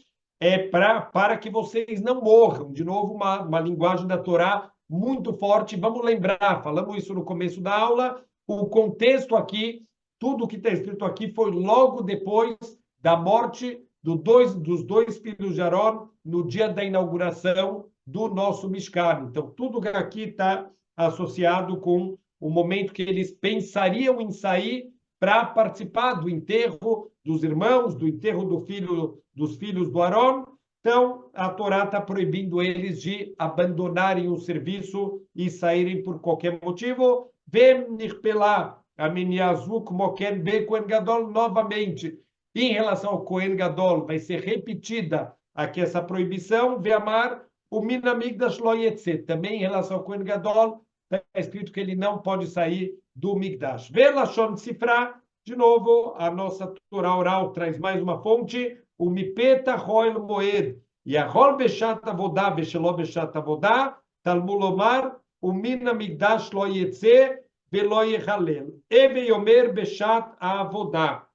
para que vocês não morram. De novo, uma linguagem da Torá muito forte. Vamos lembrar, falamos isso no começo da aula, o contexto aqui, tudo que está escrito aqui foi logo depois da morte dos dois filhos de Aron no dia da inauguração do nosso Mishkan. Então, tudo que aqui está associado com o momento que eles pensariam em sair para participar do enterro dos irmãos, do enterro dos filhos do Aron. Então, a Torá está proibindo eles de abandonarem o serviço e saírem por qualquer motivo. Vem nirpelah aminiazuk moken be Kohen Gadol novamente. Em relação ao Kohen Gadol, vai ser repetida aqui essa proibição, ve'amar o min hamikdash lo yetze. Também em relação ao Kohen Gadol, está escrito que ele não pode sair do Mikdash. Ve'lashon sifra, de novo, a nossa Torá oral traz mais uma fonte, o mipeta roel moed, e a rol beshat avodah, ve'shelo beshat avodah, talmud lomar, o min hamikdash lo yetze, ve'lo yechalel. Eve yomer beshat avodah.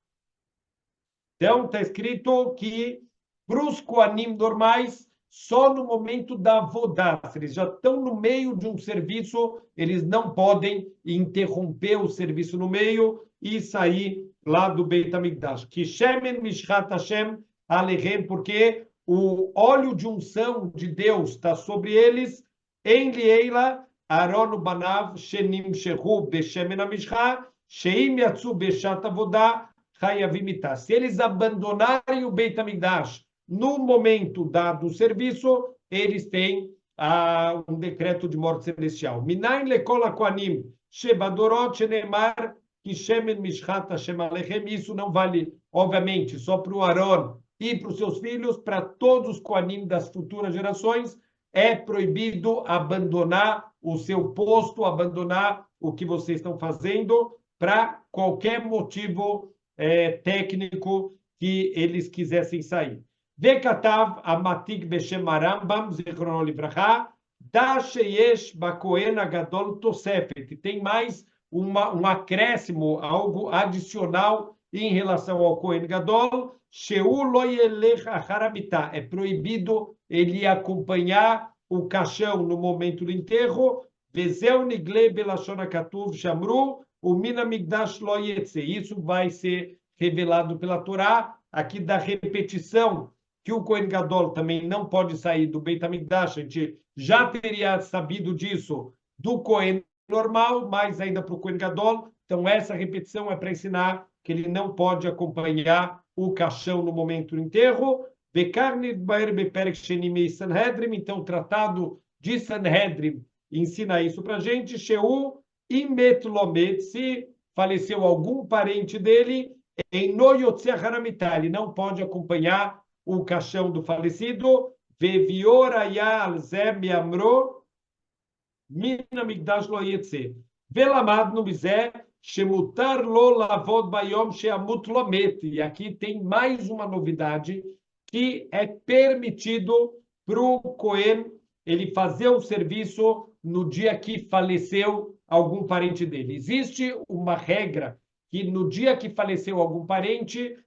Então, está escrito que para os Kohanim normais, só no momento da Avodah, se eles já estão no meio de um serviço, eles não podem interromper o serviço no meio e sair lá do Beit HaMikdash. Que Shemen Mishrat Hashem Aleichem, porque o óleo de unção de Deus está sobre eles, em Lieila, Aron Banav, Shenim Shehu Beshemen HaMishcha, Sheim Yatsu Beshat Avodah, se eles abandonarem o Beit HaMikdash no momento do serviço, eles têm um decreto de morte celestial. Minayin lekol hakohanim shebadorot shenemar ki shemen mishchat Hashem alechem. Isso não vale, obviamente, só para o Aron e para os seus filhos, para todos os Kohanim das futuras gerações, é proibido abandonar o seu posto, abandonar o que vocês estão fazendo para qualquer motivo técnico que eles quisessem sair. Vekatav amatik beshem Rambam zichrono livracha da sheyesh bakohen agadol tosefet. Tem mais um acréscimo, algo adicional em relação ao Kohen Gadol. Sheu lo yelech achar hamitah. É proibido ele acompanhar o caixão no momento do enterro. Vezeu nigle belashon hakatuv shamru o min hamikdash lo yetze. Isso vai ser revelado pela Torá, aqui da repetição, que o Kohen Gadol também não pode sair do Beit HaMikdash. A gente já teria sabido disso do Kohen normal, mas ainda para o Kohen Gadol. Então, essa repetição é para ensinar que ele não pode acompanhar o caixão no momento do enterro. Então, o tratado de Sanhedrin ensina isso para a gente. Sheu imet lomet, se faleceu algum parente dele, em noyotzeh haramitah, ele não pode acompanhar o caixão do falecido. Vevior ayal zeh miamro min hamikdash lo yetze. Velamad no bizeh shemutar lo lavod bayom sheamut lomet. E aqui tem mais uma novidade, que é permitido para o Cohen ele fazer o serviço no dia que faleceu algum parente dele. Existe uma regra que no dia que faleceu algum parente,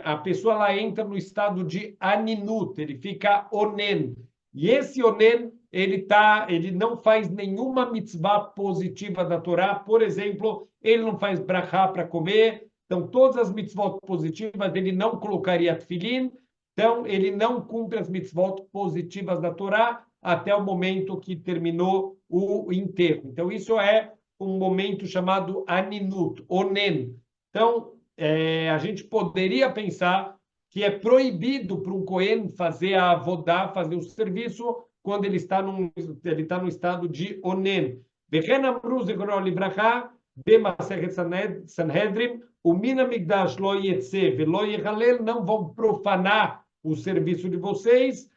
a pessoa ela entra no estado de aninut, ele fica onen. E esse onen ele não faz nenhuma mitzvah positiva da Torá. Por exemplo, ele não faz brachá para comer. Então, todas as mitzvot positivas, ele não colocaria tefilin. Então, ele não cumpre as mitzvot positivas da Torá até o momento que terminou o enterro. Então, isso é um momento chamado aninut, onen. Então, a gente poderia pensar que é proibido para um Cohen fazer a avodá, fazer o serviço, quando ele está no estado de onen. Vechen amru zichrono livracha, b'masechet Sanhedrin, o min hamikdash lo yetze velo yechalel, não vão profanar o serviço de vocês,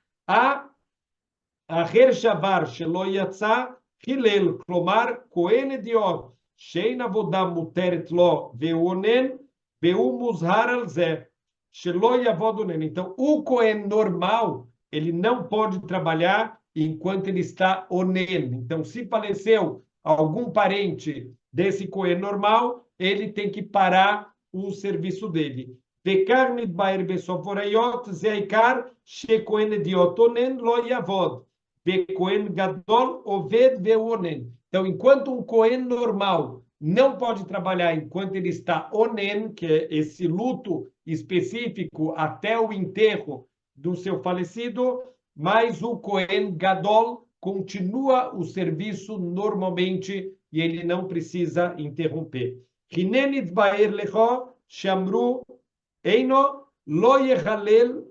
האחר שבר שלא יצא, חילל, כלומר, כהן אדיוט, שאין עבודה מותרת לו והוא אונן, והוא מוזהר על זה, שלא יעבוד אונן. Então, o Cohen normal, ele não pode trabalhar enquanto ele está onen. Então, se faleceu algum parente desse Cohen normal, ele tem que parar o serviço dele. וכך נתבהר בסוף הראיות, זה העיקר שכהן אדיוט אונן לא יעבוד. Cohen Gadol Oved Veonen. Então, enquanto um Cohen normal não pode trabalhar enquanto ele está onen, que é esse luto específico até o enterro do seu falecido, mas o Cohen Gadol continua o serviço normalmente e ele não precisa interromper. Hinenit Baer Lecho Shamru Eino Lo Yechalel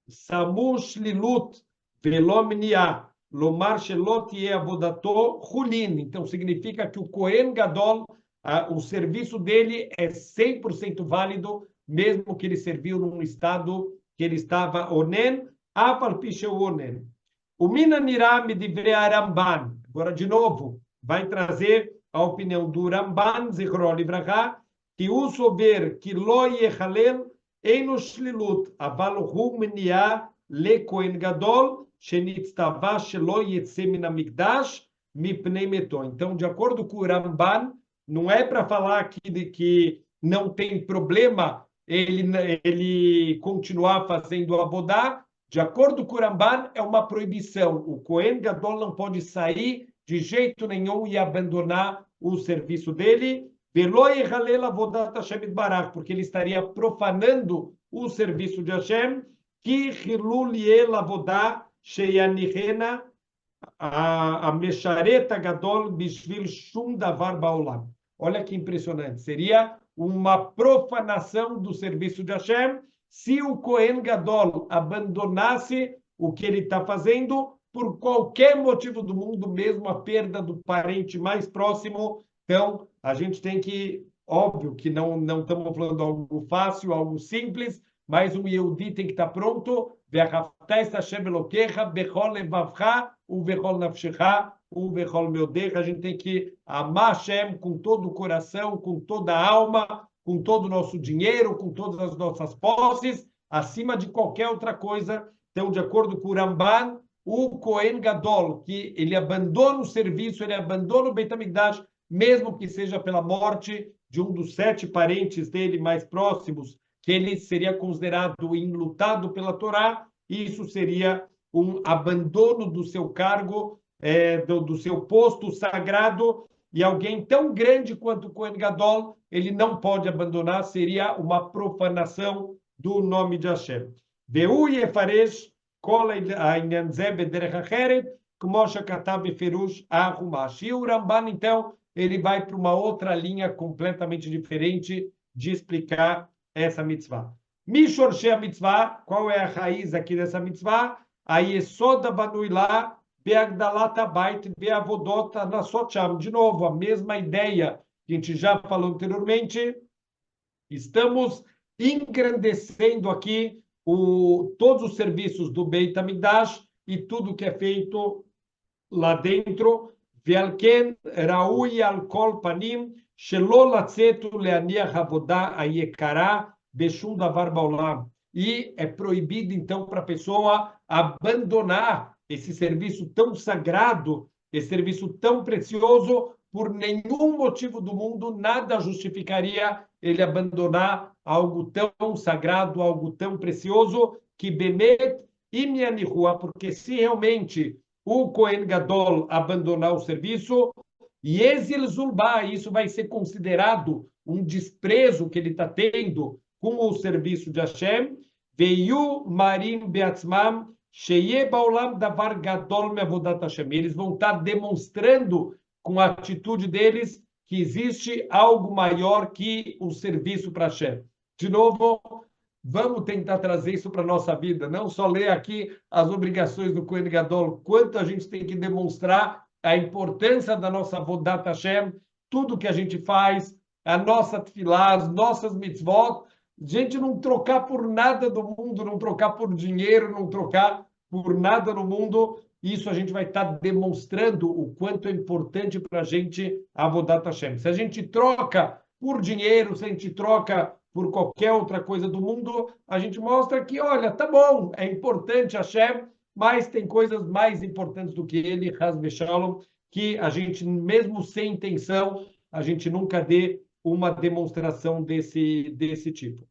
Samush Lilut Veló miniá, lomar shelot ye avodato hulin. Então, significa que o Cohen Gadol, o serviço dele é 100% válido, mesmo que ele serviu num estado que ele estava onen, afal picheu onen. O mina nirá me divrei Ramban. Agora, de novo, vai trazer a opinião do Ramban, zichro livrachá, que o sober que lo yechalel eino shlilut, aval hu miniá le Cohen Gadol, então, de acordo com o Ramban, não é para falar que não tem problema ele continuar fazendo a avodá. De acordo com o Ramban, é uma proibição. O Cohen Gadol não pode sair de jeito nenhum e abandonar o serviço dele, porque ele estaria profanando o serviço de Hashem, que hilul yel avodá Sheyanihena a Meshareta Gadol Bishvil Shum Davar Baolam. Olha que impressionante. Seria uma profanação do serviço de Hashem se o Cohen Gadol abandonasse o que ele está fazendo por qualquer motivo do mundo, mesmo a perda do parente mais próximo. Então, a gente tem que, óbvio que não estamos falando de algo fácil, algo simples, mas o Yehudi tem que estar pronto. A gente tem que amar Hashem com todo o coração, com toda a alma, com todo o nosso dinheiro, com todas as nossas posses, acima de qualquer outra coisa. Então, de acordo com o Ramban, o Cohen Gadol, que ele abandona o serviço, ele abandona o Beit HaMikdash, mesmo que seja pela morte de um dos 7 parentes dele mais próximos, que ele seria considerado enlutado pela Torá, isso seria um abandono do seu cargo, do seu posto sagrado, e alguém tão grande quanto o Cohen Gadol, ele não pode abandonar, seria uma profanação do nome de Hashem. Veu yefaresh kol העניין זה בדרך אחרת, כמו שכתב בפירוש החומש. E o Ramban, então, ele vai para uma outra linha completamente diferente de explicar essa mitzvah. Mishorshei a mitzvah, qual é a raiz aqui dessa mitzvah? A Yesoda Banui lá, Beagdalat Abait, Beavodot Nasot Sham. De novo, a mesma ideia que a gente já falou anteriormente. Estamos engrandecendo aqui todos os serviços do Beit HaMikdash e tudo que é feito lá dentro. Ve'alken raui al kol panim shelo latzetu leaniach avodah hayekara beshum davar baolam. E é proibido, então, para a pessoa abandonar esse serviço tão sagrado, esse serviço tão precioso, por nenhum motivo do mundo, nada justificaria ele abandonar algo tão sagrado, algo tão precioso, que bemet imianihua, porque se realmente o Kohen Gadol abandonar o serviço, e Ezil Zulba, isso vai ser considerado um desprezo que ele está tendo com o serviço de Hashem, veio Marim Beatzmam, Sheye Baolam Davar Gadol Meavodat Hashem. Eles vão estar demonstrando com a atitude deles que existe algo maior que o serviço para Hashem. De novo, vamos tentar trazer isso para a nossa vida, não só ler aqui as obrigações do Kohen Gadol, quanto a gente tem que demonstrar a importância da nossa Avodat Hashem, tudo que a gente faz, a nossa tefilá, as nossas mitzvot, gente não trocar por nada do mundo, não trocar por dinheiro, não trocar por nada no mundo. Isso a gente vai estar demonstrando o quanto é importante para a gente a Avodat Hashem. Se a gente troca por dinheiro, se a gente troca por qualquer outra coisa do mundo, a gente mostra que, olha, tá bom, é importante Hashem, mas tem coisas mais importantes do que ele, Haz Veshalom, que a gente, mesmo sem intenção, a gente nunca dê uma demonstração desse tipo.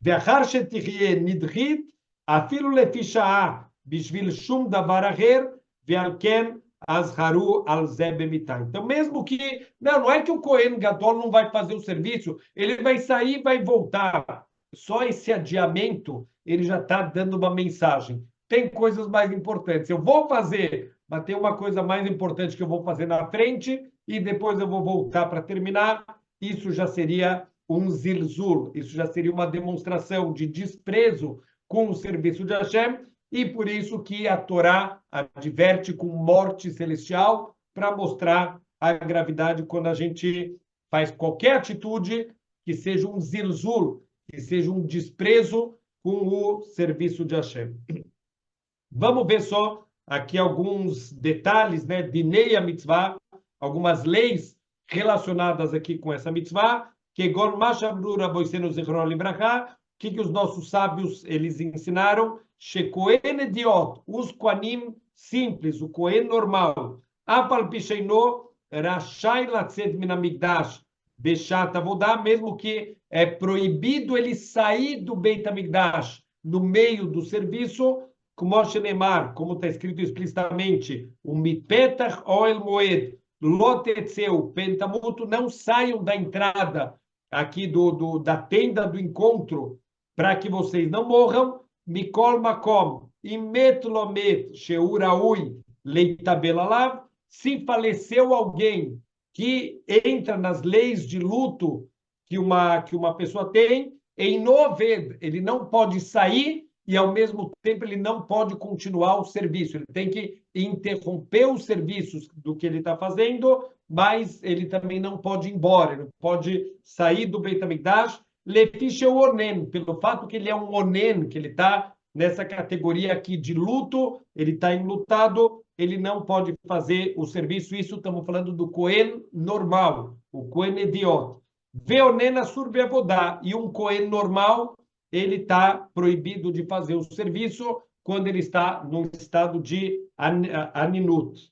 ואחר שתחיה נדחית, אפילו לפי שעה, בשביל שום דבר אחר, ועל כן azharu al zebemitai. Então, mesmo que... Não é que o Kohen Gadol não vai fazer o serviço, ele vai sair e vai voltar. Só esse adiamento, ele já está dando uma mensagem. Tem coisas mais importantes. Eu vou fazer, mas tem uma coisa mais importante que eu vou fazer na frente e depois eu vou voltar para terminar. Isso já seria um zilzul, isso já seria uma demonstração de desprezo com o serviço de Hashem, e por isso que a Torá adverte com morte celestial para mostrar a gravidade quando a gente faz qualquer atitude que seja um zilzul, que seja um desprezo com o serviço de Hashem. Vamos ver só aqui alguns detalhes, né, de Neia Mitzvah, algumas leis relacionadas aqui com essa mitzvah, que que os nossos sábios eles ensinaram, Shekohen Ediot, os Kohanim simples, o Kohen normal, Apal Pisheino, Rashai Latzet Minamigdash, Beshat Avodah, mesmo que é proibido ele sair do Beit HaMikdash no meio do serviço, como está escrito explicitamente, o Mipetach Oel Moed, Lotetzeu, Pentamuto, não saiam da entrada aqui da tenda do encontro, para que vocês não morram, Mikol Makom, Imet Lomet, Sheuraui, Leitabelalav, se faleceu alguém que entra nas leis de luto que uma pessoa tem, em Noved, ele não pode sair e, ao mesmo tempo, ele não pode continuar o serviço. Ele tem que interromper os serviços do que ele está fazendo, mas ele também não pode ir embora, ele pode sair do Beit HaMikdash, Lefiche Onen, pelo fato que ele é um Onen, que ele está nessa categoria aqui de luto, ele está enlutado, ele não pode fazer o serviço. Isso estamos falando do Kohen normal, o Kohen Ediot. Veonen Asur Beavodá, e um Kohen normal, ele está proibido de fazer o serviço quando ele está num estado de aninut.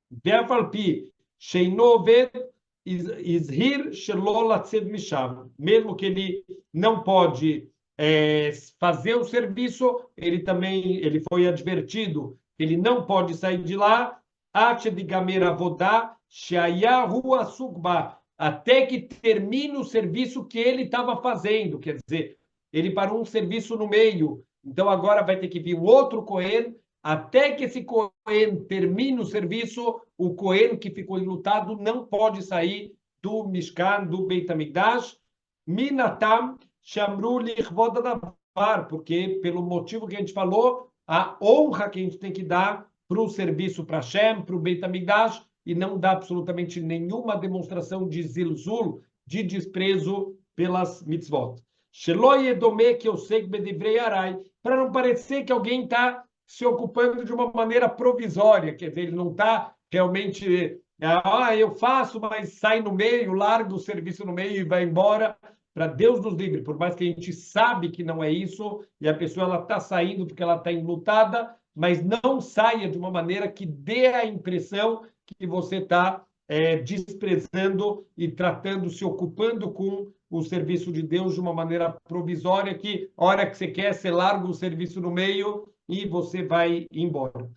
Beafalpi, Sheinoved, Izhir Shelo Latzed Misham. Mesmo que ele não pode fazer o serviço, ele foi advertido que ele não pode sair de lá, até que termine o serviço que ele estava fazendo. Quer dizer, ele parou um serviço no meio, então agora vai ter que vir um outro Kohen, até que esse Kohen termine o serviço, o Kohen que ficou enlutado não pode sair do Mishkan, do Beit HaMikdash, Minatam Shamru Lichvod Adavar, porque pelo motivo que a gente falou, a honra que a gente tem que dar para o serviço para Hashem, para o Beit HaMikdash, e não dá absolutamente nenhuma demonstração de zilzul, de desprezo pelas mitzvot. Para não parecer que alguém está se ocupando de uma maneira provisória, quer dizer, ele não está realmente, eu faço, mas sai no meio, larga o serviço no meio e vai embora. Para Deus nos livre, por mais que a gente sabe que não é isso, e a pessoa está saindo porque ela está enlutada, mas não saia de uma maneira que dê a impressão que você está desprezando e tratando, se ocupando com o serviço de Deus de uma maneira provisória, que a hora que você quer, você larga o serviço no meio e você vai embora.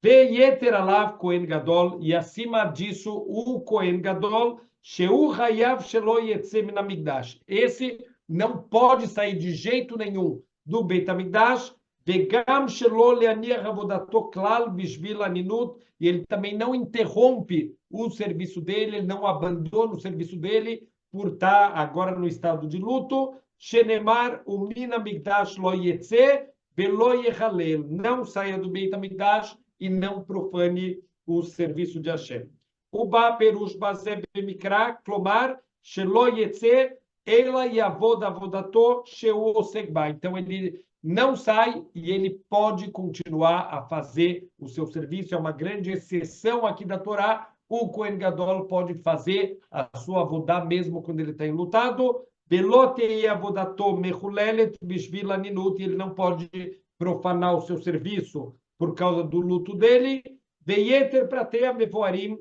Veyeter alav Kohen Gadol, e acima disso o Kohen Gadol, Sheu Hayav Shelo Yetze Min Hamikdash. Esse não pode sair de jeito nenhum do Beit HaMikdash, Vegam Shelo Leaniach Avodato Klal Bishvil Aninut, e ele também não interrompe o serviço dele, ele não abandona o serviço dele por estar agora no estado de luto. Shenemar Min Hamikdash Lo Yetze Velo Yechalel, não saia do Beit HaMikdash e não profane o serviço de Hashem. Uba perush bazeh bemikra, klomar, shelo yetze, ela yavod avodato, sheu osek ba. Então, ele não sai e ele pode continuar a fazer o seu serviço. É uma grande exceção aqui da Torá. O Kohen Gadol pode fazer a sua avodá mesmo quando ele está enlutado. Belotei avodato mechulelet bishvil aninut. Ele não pode profanar o seu serviço por causa do luto dele. Veyeter prateia mevoarim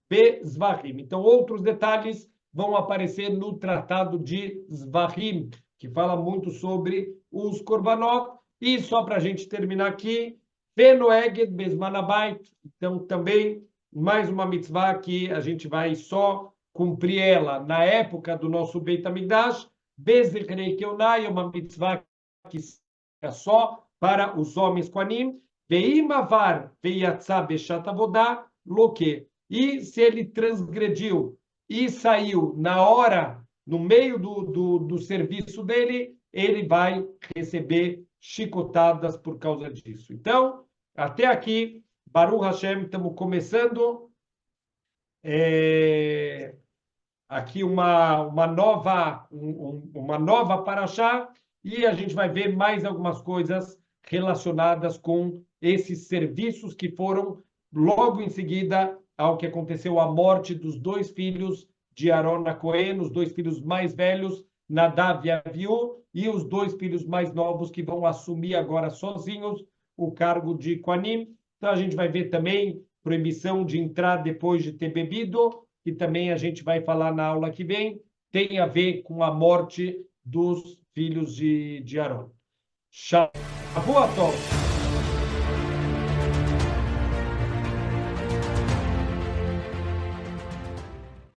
bezvahim. Então, outros detalhes vão aparecer no Tratado de Zvahim, que fala muito sobre os korbanot. E só para a gente terminar aqui, Venoeged bezmanabait. Então, também mais uma mitzvah que a gente vai só cumprir ela na época do nosso Beit HaMikdash. Bezechrei keonai é uma mitzvah que é só para os homens Kohanim. Veimavar veiatzá bechat avodá loque. E se ele transgrediu e saiu na hora, no meio do serviço dele, ele vai receber chicotadas por causa disso. Então, até aqui, Baruch Hashem, estamos começando aqui uma nova paraxá, e a gente vai ver mais algumas coisas relacionadas com esses serviços que foram logo em seguida ao que aconteceu a morte dos dois filhos de Aaron a Cohen, os dois filhos mais velhos, Nadav e Avihu, e os dois filhos mais novos que vão assumir agora sozinhos o cargo de Kohanim. Então a gente vai ver também proibição de entrar depois de ter bebido, que também a gente vai falar na aula que vem, tem a ver com a morte dos filhos de Aaron. Shavua Tov.